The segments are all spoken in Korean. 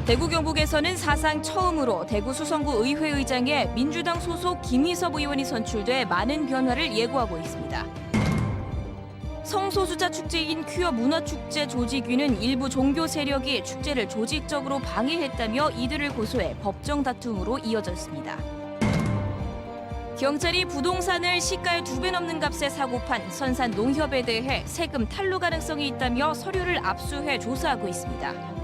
대구 경북에서는 사상 처음으로 대구 수성구 의회의장에 민주당 소속 김희섭 의원이 선출돼 많은 변화를 예고하고 있습니다. 성소수자 축제인 퀴어 문화축제 조직위는 일부 종교 세력이 축제를 조직적으로 방해했다며 이들을 고소해 법정 다툼으로 이어졌습니다. 경찰이 부동산을 시가의 2배 넘는 값에 사고 판 선산 농협에 대해 세금 탈루 가능성이 있다며 서류를 압수해 조사하고 있습니다.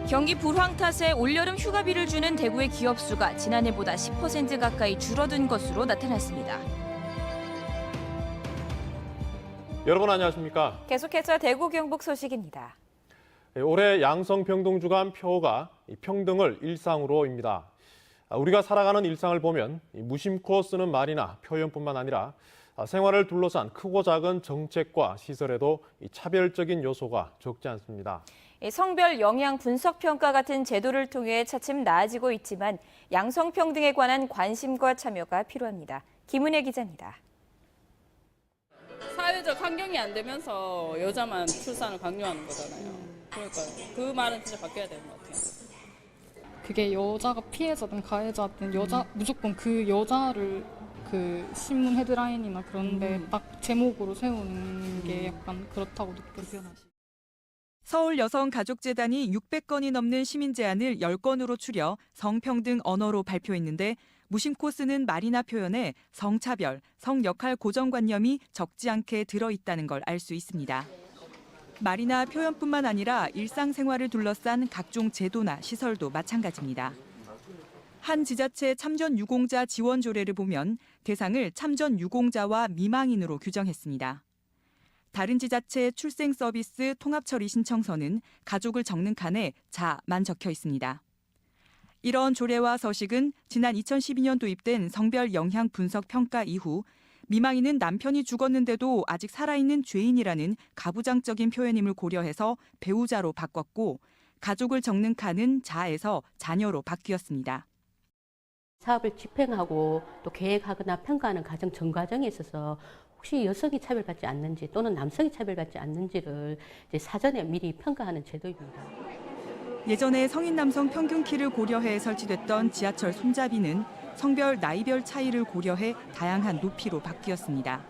경기 불황 탓에 올여름 휴가비를 주는 대구의 기업 수가 지난해보다 10% 가까이 줄어든 것으로 나타났습니다. 여러분 안녕하십니까? 계속해서 대구 경북 소식입니다. 올해 양성평등주간 표어가 평등을 일상으로입니다. 우리가 살아가는 일상을 보면 무심코 쓰는 말이나 표현뿐만 아니라 생활을 둘러싼 크고 작은 정책과 시설에도 차별적인 요소가 적지 않습니다. 성별 영향 분석 평가 같은 제도를 통해 차츰 나아지고 있지만 양성평등에 관한 관심과 참여가 필요합니다. 김은혜 기자입니다. 사회적 환경이 안 되면서 여자만 출산을 강요하는 거잖아요. 그러니까 그 말은 진짜 바뀌어야 되는 것 같아요. 그게 여자가 피해자든 가해자든 무조건 그 여자를 그 신문 헤드라인이나 그런데 딱 제목으로 세우는 게 약간 그렇다고 느껴져요. 서울 여성가족재단이 600건이 넘는 시민 제안을 10건으로 추려 성평등 언어로 발표했는데 무심코 쓰는 말이나 표현에 성차별, 성역할 고정관념이 적지 않게 들어있다는 걸 알 수 있습니다. 말이나 표현뿐만 아니라 일상생활을 둘러싼 각종 제도나 시설도 마찬가지입니다. 한 지자체 참전 유공자 지원 조례를 보면 대상을 참전 유공자와 미망인으로 규정했습니다. 다른 지자체 출생 서비스 통합처리 신청서는 가족을 적는 칸에 자만 적혀 있습니다. 이런 조례와 서식은 지난 2012년 도입된 성별 영향 분석 평가 이후 미망인은 남편이 죽었는데도 아직 살아있는 죄인이라는 가부장적인 표현임을 고려해서 배우자로 바꿨고 가족을 적는 칸은 자에서 자녀로 바뀌었습니다. 사업을 집행하고 또 계획하거나 평가하는 과정 전 과정에 있어서 혹시 여성이 차별받지 않는지 또는 남성이 차별받지 않는지를 이제 사전에 미리 평가하는 제도입니다. 예전에 성인 남성 평균 키를 고려해 설치됐던 지하철 손잡이는 성별 나이별 차이를 고려해 다양한 높이로 바뀌었습니다.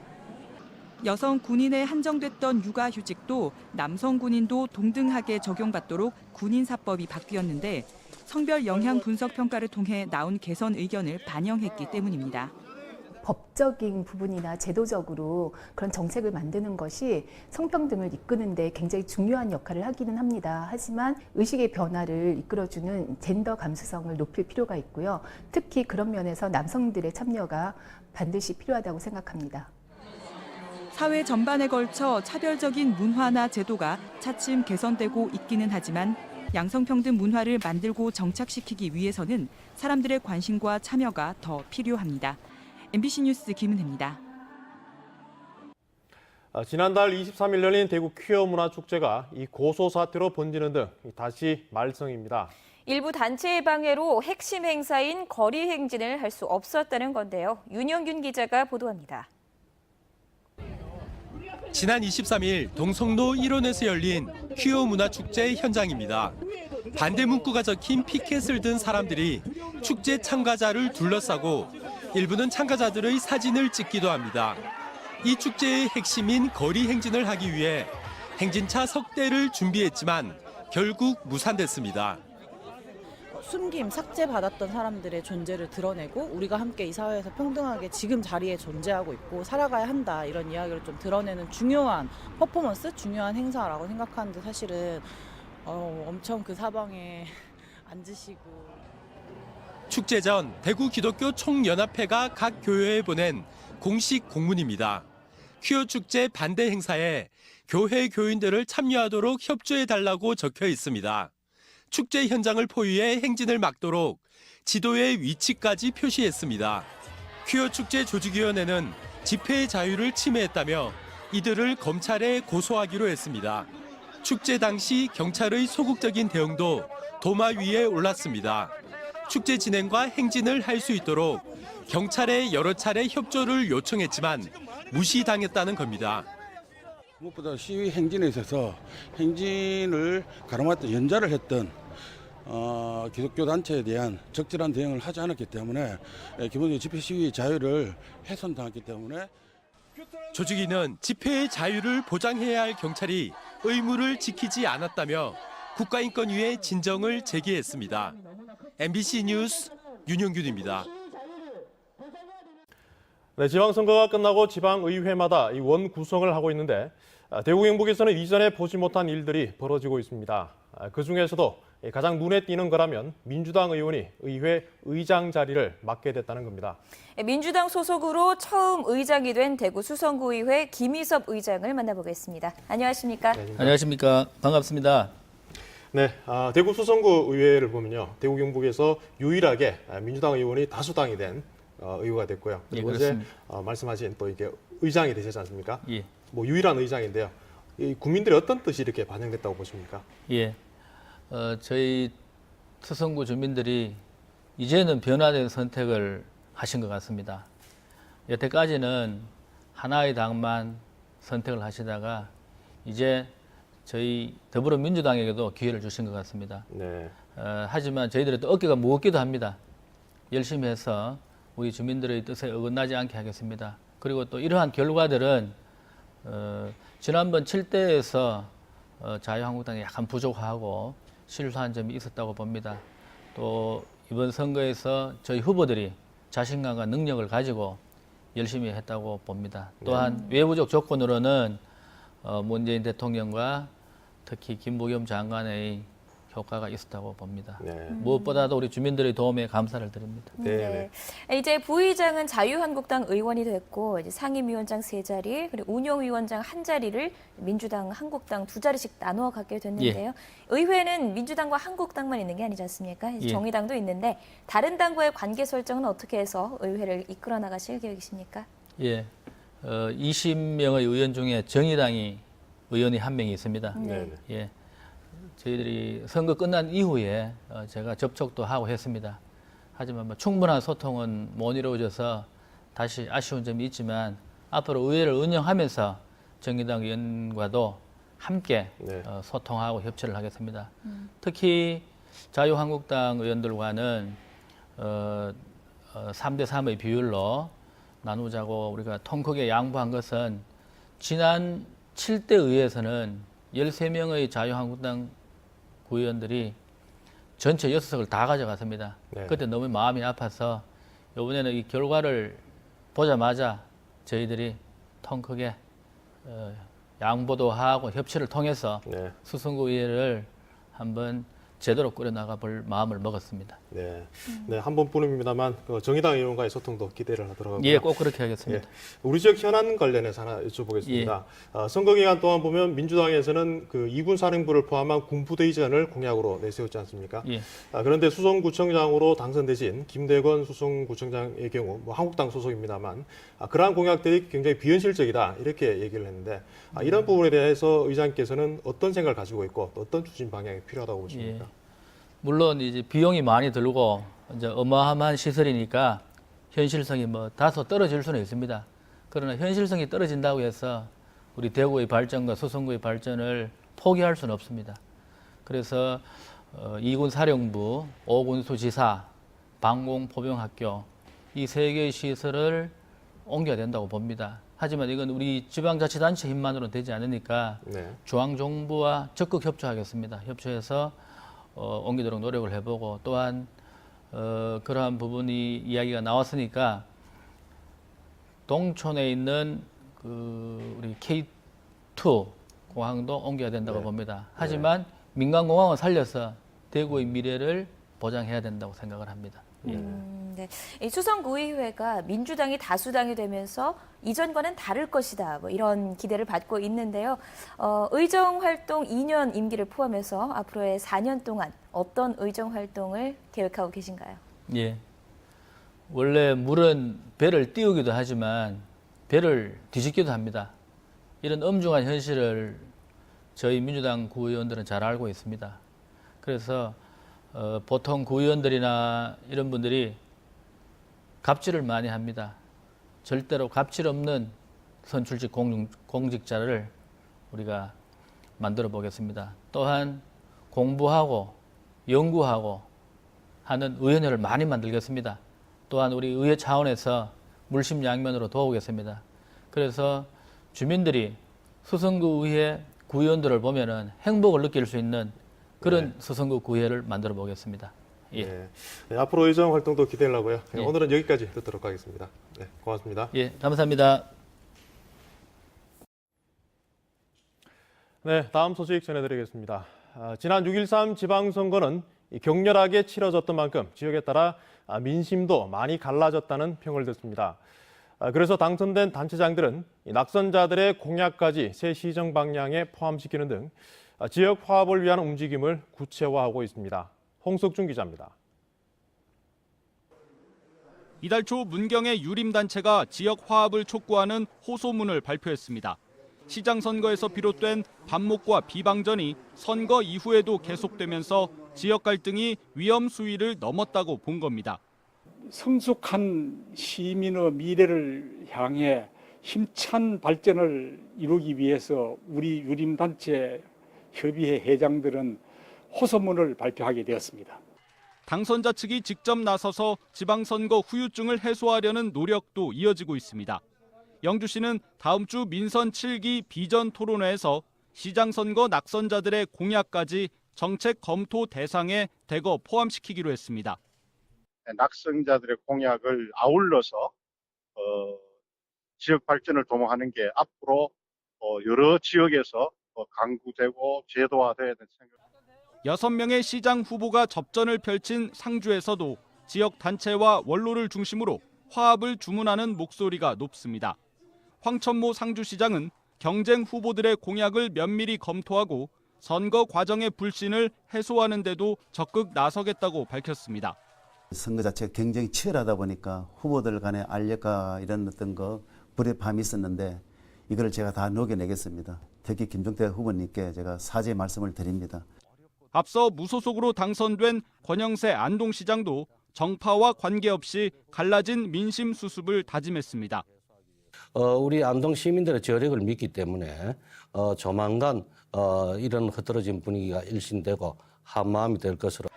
여성 군인에 한정됐던 육아휴직도 남성 군인도 동등하게 적용받도록 군인사법이 바뀌었는데 성별 영향 분석 평가를 통해 나온 개선 의견을 반영했기 때문입니다. 법적인 부분이나 제도적으로 그런 정책을 만드는 것이 성평등을 이끄는 데 굉장히 중요한 역할을 하기는 합니다. 하지만 의식의 변화를 이끌어주는 젠더 감수성을 높일 필요가 있고요. 특히 그런 면에서 남성들의 참여가 반드시 필요하다고 생각합니다. 사회 전반에 걸쳐 차별적인 문화나 제도가 차츰 개선되고 있기는 하지만 양성평등 문화를 만들고 정착시키기 위해서는 사람들의 관심과 참여가 더 필요합니다. MBC 뉴스 김은혜입니다. 지난달 23일 열린 대구 퀴어 문화축제가 이 고소 사태로 번지는 등 다시 말썽입니다. 일부 단체의 방해로 핵심 행사인 거리 행진을 할 수 없었다는 건데요. 윤영균 기자가 보도합니다. 지난 23일 동성로 1원에서 열린 퀴어 문화축제 현장입니다. 반대 문구가 적힌 피켓을 든 사람들이 축제 참가자를 둘러싸고 일부는 참가자들의 사진을 찍기도 합니다. 이 축제의 핵심인 거리 행진을 하기 위해 행진차 석 대를 준비했지만 결국 무산됐습니다. 숨김, 삭제받았던 사람들의 존재를 드러내고 우리가 함께 이 사회에서 평등하게 지금 자리에 존재하고 있고 살아가야 한다 이런 이야기를 좀 드러내는 중요한 퍼포먼스, 중요한 행사라고 생각하는데 사실은 엄청 그 사방에 앉으시고 축제 전 대구 기독교 총연합회가 각 교회에 보낸 공식 공문입니다. 퀴어 축제 반대 행사에 교회 교인들을 참여하도록 협조해달라고 적혀 있습니다. 축제 현장을 포위해 행진을 막도록 지도의 위치까지 표시했습니다. 퀴어 축제 조직위원회는 집회의 자유를 침해했다며 이들을 검찰에 고소하기로 했습니다. 축제 당시 경찰의 소극적인 대응도 도마 위에 올랐습니다. 축제 진행과 행진을 할 수 있도록 경찰에 여러 차례 협조를 요청했지만 무시당했다는 겁니다. 무엇보다 시위 행진에 있어서 행진을 가로막던 연좌를 했던 기독교 단체에 대한 적절한 대응을 하지 않았기 때문에 기본적으로 집회 시위 자유를 훼손당했기 때문에 조직위는 집회의 자유를 보장해야 할 경찰이 의무를 지키지 않았다며 국가인권위에 진정을 제기했습니다. MBC 뉴스 윤영균입니다. 네, 지방선거가 끝나고 지방의회마다 이 원 구성을 하고 있는데 대구 경북에서는 이전에 보지 못한 일들이 벌어지고 있습니다. 그중에서도 가장 눈에 띄는 거라면 민주당 의원이 의회 의장 자리를 맡게 됐다는 겁니다. 민주당 소속으로 처음 의장이 된 대구 수성구의회 김희섭 의장을 만나보겠습니다. 안녕하십니까? 네, 안녕하십니까. 반갑습니다. 네, 대구 수성구 의회를 보면요, 대구 경북에서 유일하게 민주당 의원이 다수당이 된 의회가 됐고요. 그리고 예, 어제 말씀하신 또 이게 의장이 되셨지 않습니까? 예. 뭐 유일한 의장인데요. 이 국민들의 어떤 뜻이 이렇게 반영됐다고 보십니까? 예. 저희 수성구 주민들이 이제는 변화된 선택을 하신 것 같습니다. 여태까지는 하나의 당만 선택을 하시다가 이제 저희 더불어민주당에게도 기회를 주신 것 같습니다. 네. 하지만 저희들이 또 어깨가 무겁기도 합니다. 열심히 해서 우리 주민들의 뜻에 어긋나지 않게 하겠습니다. 그리고 또 이러한 결과들은 지난번 7대에서 자유한국당이 약간 부족하고 실수한 점이 있었다고 봅니다. 또 이번 선거에서 저희 후보들이 자신감과 능력을 가지고 열심히 했다고 봅니다. 또한 외부적 조건으로는 문재인 대통령과 특히 김부겸 장관의 효과가 있었다고 봅니다. 네. 무엇보다도 우리 주민들의 도움에 감사를 드립니다. 네. 이제 부의장은 자유한국당 의원이 됐고 이제 상임위원장 3자리 그리고 운영위원장 1자리를 민주당, 한국당 2자리씩 나누어 갖게 됐는데요. 의회는 민주당과 한국당만 있는 게 아니지 않습니까? 이제 예. 정의당도 있는데 다른 당과의 관계 설정은 어떻게 해서 의회를 이끌어 나가실 계획이십니까? 예, 20명의 의원 중에 정의당이 의원이 1명이 있습니다. 네. 예, 저희들이 선거 끝난 이후에 제가 접촉도 하고 했습니다. 하지만 뭐 충분한 소통은 못 이루어져서 다시 아쉬운 점이 있지만 앞으로 의회를 운영하면서 정의당 의원과도 함께 네. 소통하고 협치를 하겠습니다. 특히 자유한국당 의원들과는 3대3의 비율로 나누자고 우리가 통 크게 양보한 것은 지난 7대 의회에서는 13명의 자유한국당 구의원들이 전체 6석을 다 가져갔습니다. 네. 그때 너무 마음이 아파서 이번에는 이 결과를 보자마자 저희들이 통 크게 양보도 하고 협치를 통해서 네. 수성구 의회를 한번 제대로 꾸려나가 볼 마음을 먹었습니다. 네. 네, 한 번뿐입니다만 정의당 의원과의 소통도 기대를 하도록 하고요. 예, 꼭 그렇게 하겠습니다. 예. 우리 지역 현안 관련해서 하나 여쭤보겠습니다. 선거 기간 동안 보면 민주당에서는 그 2군 사령부를 포함한 군부대 이전을 공약으로 내세웠지 않습니까? 예. 그런데 수성구청장으로 당선되신 김대건 수성구청장의 경우 뭐 한국당 소속입니다만 그러한 공약들이 굉장히 비현실적이다 이렇게 얘기를 했는데 이런 부분에 대해서 의장께서는 어떤 생각을 가지고 있고 또 어떤 추진 방향이 필요하다고 보십니까? 물론 이제 비용이 많이 들고 이제 어마어마한 시설이니까 현실성이 뭐 다소 떨어질 수는 있습니다. 그러나 현실성이 떨어진다고 해서 우리 대구의 발전과 수성구의 발전을 포기할 수는 없습니다. 그래서 2군 사령부, 5군 수지사, 방공 포병학교 이 3개의 시설을 옮겨야 된다고 봅니다. 하지만 이건 우리 지방자치단체 힘만으로는 되지 않으니까 네. 중앙정부와 적극 협조하겠습니다. 협조해서 옮기도록 노력을 해보고 또한 그러한 부분이 이야기가 나왔으니까 동촌에 있는 그 우리 K2 공항도 옮겨야 된다고 네. 봅니다. 하지만 민간공항을 살려서 대구의 미래를 보장해야 된다고 생각을 합니다. 예. 네. 이 수성구의회가 민주당이 다수당이 되면서 이전과는 다를 것이다. 뭐 이런 기대를 받고 있는데요. 의정 활동 2년 임기를 포함해서 앞으로의 4년 동안 어떤 의정 활동을 계획하고 계신가요? 예. 원래 물은 배를 띄우기도 하지만 배를 뒤집기도 합니다. 이런 엄중한 현실을 저희 민주당 구의원들은 잘 알고 있습니다. 그래서 보통 구의원들이나 이런 분들이 갑질을 많이 합니다. 절대로 갑질 없는 선출직 공직자를 우리가 만들어 보겠습니다. 또한 공부하고 연구하고 하는 의원회를 많이 만들겠습니다. 또한 우리 의회 차원에서 물심양면으로 도우겠습니다. 그래서 주민들이 수성구 의회 구의원들을 보면은 행복을 느낄 수 있는 그런 수성구 구의회를 만들어 보겠습니다. 예. 네, 앞으로 의정 활동도 기대하려고요. 예. 오늘은 여기까지 듣도록 하겠습니다. 네, 고맙습니다. 예, 감사합니다. 네, 다음 소식 전해드리겠습니다. 지난 6.13 지방선거는 격렬하게 치러졌던 만큼 지역에 따라 민심도 많이 갈라졌다는 평을 듣습니다. 그래서 당선된 단체장들은 낙선자들의 공약까지 새 시정 방향에 포함시키는 등 지역 화합을 위한 움직임을 구체화하고 있습니다. 홍석준 기자입니다. 이달 초 문경의 유림단체가 지역 화합을 촉구하는 호소문을 발표했습니다. 시장 선거에서 비롯된 반목과 비방전이 선거 이후에도 계속되면서 지역 갈등이 위험 수위를 넘었다고 본 겁니다. 성숙한 시민의 미래를 향해 힘찬 발전을 이루기 위해서 우리 유림단체 협의회 회장들은 호소문을 발표하게 되었습니다. 당선자 측이 직접 나서서 지방선거 후유증을 해소하려는 노력도 이어지고 있습니다. 영주시는 다음 주 민선 7기 비전 토론회에서 시장선거 낙선자들의 공약까지 정책 검토 대상에 대거 포함시키기로 했습니다. 낙선자들의 공약을 아울러서 지역 발전을 도모하는 게 앞으로 여러 지역에서 강구되고 제도화돼야 될 생각. 6명의 시장 후보가 접전을 펼친 상주에서도 지역 단체와 원로를 중심으로 화합을 주문하는 목소리가 높습니다. 황천모 상주시장은 경쟁 후보들의 공약을 면밀히 검토하고 선거 과정의 불신을 해소하는 데도 적극 나서겠다고 밝혔습니다. 선거 자체가 굉장히 치열하다 보니까 후보들 간의 알력과 이런 어떤 불의 밤이 있었는데 이걸 제가 다 녹여내겠습니다. 특히 김종태 후보님께 제가 사죄의 말씀을 드립니다. 앞서 무소속으로 당선된 권영세 안동시장도 정파와 관계없이 갈라진 민심 수습을 다짐했습니다. 우리 안동 시민들의 저력을 믿기 때문에 조만간 이런 흐트러진 분위기가 일신되고 한마음이 될 것으로.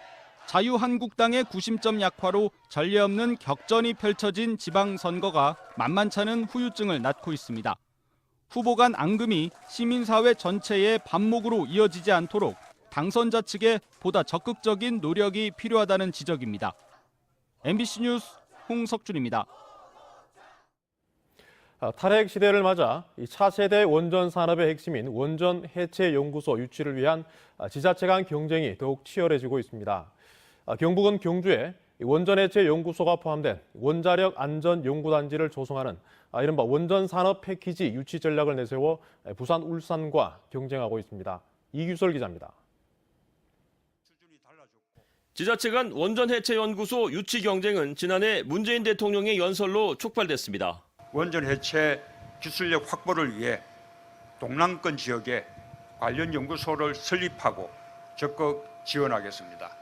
자유한국당의 구심점 약화로 전례 없는 격전이 펼쳐진 지방선거가 만만찮은 후유증을 낳고 있습니다. 후보 간 앙금이 시민사회 전체의 반목으로 이어지지 않도록 당선자 측에 보다 적극적인 노력이 필요하다는 지적입니다. MBC 뉴스 홍석준입니다. 탈핵 시대를 맞아 차세대 원전 산업의 핵심인 원전 해체 연구소 유치를 위한 지자체 간 경쟁이 더욱 치열해지고 있습니다. 경북은 경주에 원전 해체 연구소가 포함된 원자력 안전 연구단지를 조성하는 이른바 원전 산업 패키지 유치 전략을 내세워 부산, 울산과 경쟁하고 있습니다. 이규설 기자입니다. 지자체 간 원전 해체 연구소 유치 경쟁은 지난해 문재인 대통령의 연설로 촉발됐습니다. 원전 해체 기술력 확보를 위해 동남권 지역에 관련 연구소를 설립하고 적극 지원하겠습니다.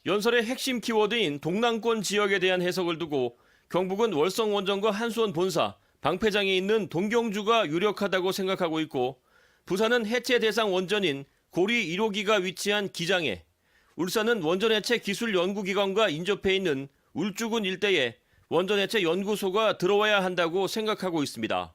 연설의 핵심 키워드인 동남권 지역에 대한 해석을 두고 경북은 월성원전과 한수원 본사, 방패장에 있는 동경주가 유력하다고 생각하고 있고 부산은 해체 대상 원전인 고리 1호기가 위치한 기장에, 울산은 원전 해체 기술 연구기관과 인접해 있는 울주군 일대에 원전 해체 연구소가 들어와야 한다고 생각하고 있습니다.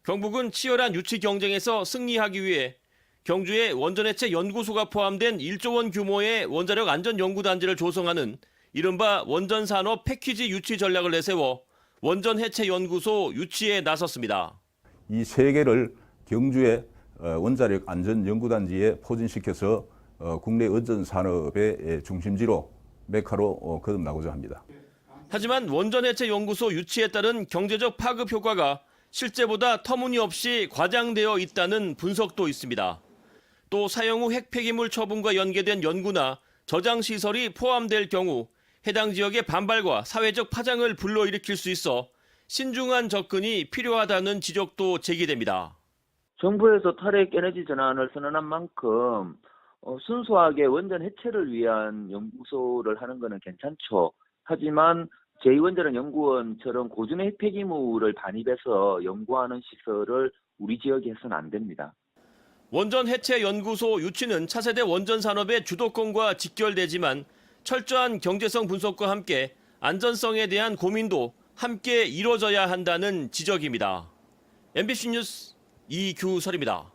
경북은 치열한 유치 경쟁에서 승리하기 위해 경주에 원전 해체 연구소가 포함된 1조 원 규모의 원자력 안전 연구단지를 조성하는 이른바 원전 산업 패키지 유치 전략을 내세워 원전 해체 연구소 유치에 나섰습니다. 이 세 개를 경주의 원자력 안전 연구단지에 포진시켜서 국내 원전 산업의 중심지로 메카로 거듭나고자 합니다. 하지만 원전 해체 연구소 유치에 따른 경제적 파급 효과가 실제보다 터무니없이 과장되어 있다는 분석도 있습니다. 또 사용 후 핵폐기물 처분과 연계된 연구나 저장 시설이 포함될 경우 해당 지역의 반발과 사회적 파장을 불러일으킬 수 있어 신중한 접근이 필요하다는 지적도 제기됩니다. 정부에서 탈핵 에너지 전환을 선언한 만큼 순수하게 원전 해체를 위한 연구소를 하는 것은 괜찮죠. 하지만 제2원자력연구원처럼 고준의 핵폐기물을 반입해서 연구하는 시설을 우리 지역에 해서는 안 됩니다. 원전 해체 연구소 유치는 차세대 원전 산업의 주도권과 직결되지만 철저한 경제성 분석과 함께 안전성에 대한 고민도 함께 이뤄져야 한다는 지적입니다. MBC 뉴스 이규설입니다.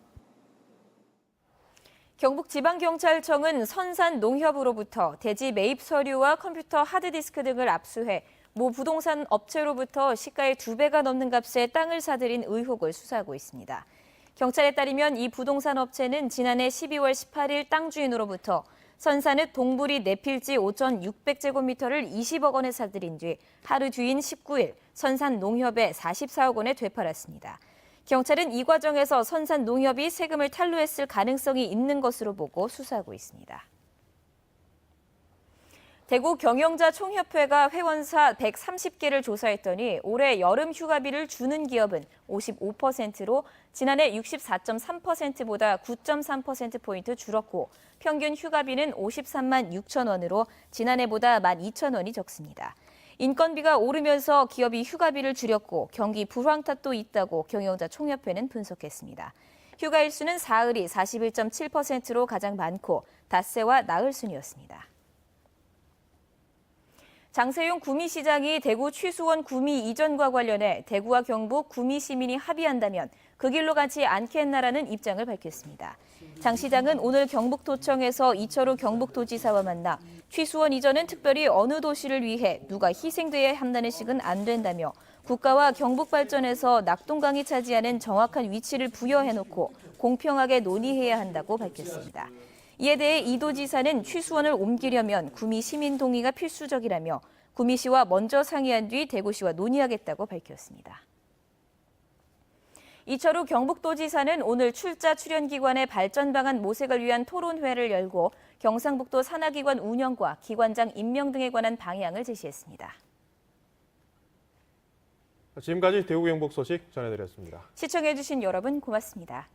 경북지방경찰청은 선산농협으로부터 대지 매입 서류와 컴퓨터 하드디스크 등을 압수해 모 부동산 업체로부터 시가의 2배가 넘는 값에 땅을 사들인 의혹을 수사하고 있습니다. 경찰에 따르면 이 부동산 업체는 지난해 12월 18일 땅 주인으로부터 선산읍 동부리 내필지 5,600제곱미터를 20억 원에 사들인 뒤 하루 뒤인 19일 선산농협에 44억 원에 되팔았습니다. 경찰은 이 과정에서 선산농협이 세금을 탈루했을 가능성이 있는 것으로 보고 수사하고 있습니다. 대구 경영자 총협회가 회원사 130개를 조사했더니 올해 여름 휴가비를 주는 기업은 55%로 지난해 64.3%보다 9.3%포인트 줄었고 평균 휴가비는 53만 6천 원으로 지난해보다 12,000원이 적습니다. 인건비가 오르면서 기업이 휴가비를 줄였고 경기 불황 탓도 있다고 경영자 총협회는 분석했습니다. 휴가 일수는 사흘이 41.7%로 가장 많고 닷새와 나흘 순이었습니다. 장세용 구미시장이 대구 취수원 구미 이전과 관련해 대구와 경북 구미 시민이 합의한다면 그 길로 가지 않겠나라는 입장을 밝혔습니다. 장 시장은 오늘 경북도청에서 이철우 경북도지사와 만나 취수원 이전은 특별히 어느 도시를 위해 누가 희생돼야 한다는 식은 안 된다며 국가와 경북 발전에서 낙동강이 차지하는 정확한 위치를 부여해놓고 공평하게 논의해야 한다고 밝혔습니다. 이에 대해 이 도지사는 취수원을 옮기려면 구미 시민 동의가 필수적이라며 구미시와 먼저 상의한 뒤 대구시와 논의하겠다고 밝혔습니다. 이철우 경북도지사는 오늘 출자 출연기관의 발전 방안 모색을 위한 토론회를 열고 경상북도 산하기관 운영과 기관장 임명 등에 관한 방향을 제시했습니다. 지금까지 대구 경북 소식 전해드렸습니다. 시청해주신 여러분 고맙습니다.